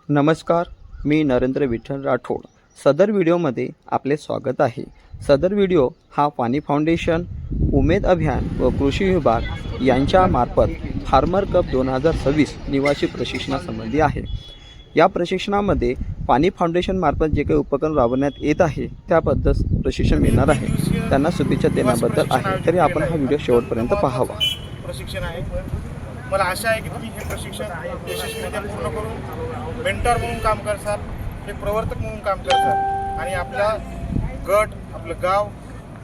नमस्कार, मी नरेंद्र विठ्ठल राठोड. सदर व्हिडिओमध्ये आपले स्वागत आहे. सदर व्हिडिओ हा पाणी फाउंडेशन, उमेद अभियान व कृषी विभाग यांच्या मार्फत फार्मर कप 2026 निवासी प्रशिक्षणासंबंधी आहे. या प्रशिक्षणामध्ये पाणी फाउंडेशन मार्फत जे काही उपक्रम राबवण्यात येत आहे त्याबद्दल प्रशिक्षण मिळणार आहे. त्यांना शुभेच्छा देण्याबद्दल आहे. तरी आपण हा व्हिडिओ शेवटपर्यंत पाहावा. प्रशिक्षण आहे. मला आशा आहे की तुम्ही हे प्रशिक्षण यशस्वीरित्या पूर्ण करून मेंटॉर म्हणून काम करसाल, एक प्रवर्तक म्हणून काम करसाल आणि आपला गट, आपलं गाव,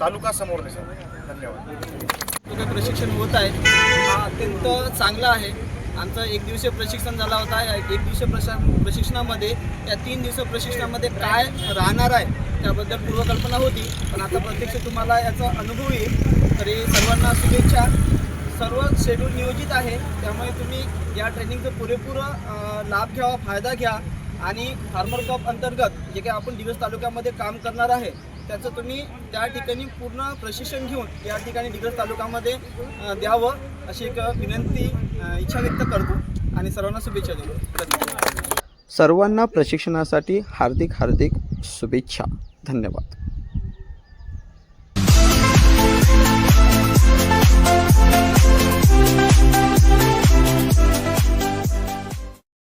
तालुका समोर दिसेल. धन्यवाद. प्रशिक्षण होत आहे हा अत्यंत चांगला आहे. आमचं 1 दिवसीय प्रशिक्षण झाला होता. या 1 दिवसीय प्रशिक्षणामध्ये या 3 दिवसीय प्रशिक्षणामध्ये काय राहणार आहे त्याबद्दल पूर्वकल्पना होती, पण आता प्रत्यक्ष तुम्हाला याचा अनुभव येईल. तरी सर्वांना शुभेच्छा. सर्व शेड्यूल नियोजित आहे, त्यामुळे तुम्ही या ट्रेनिंगचा पुरेपूर लाभ घ्यावा, फायदा घ्या आणि फार्मर कप अंतर्गत जे काही आपण दिवस तालुक्यामध्ये काम करणार आहे त्याचं तुम्ही त्या ठिकाणी पूर्ण प्रशिक्षण घेऊन या ठिकाणी दिग्रस तालुक्यामध्ये द्यावं अशी एक विनंती, इच्छा व्यक्त करतो आणि सर्वांना शुभेच्छा देतो. सर्वांना प्रशिक्षणासाठी हार्दिक शुभेच्छा. धन्यवाद.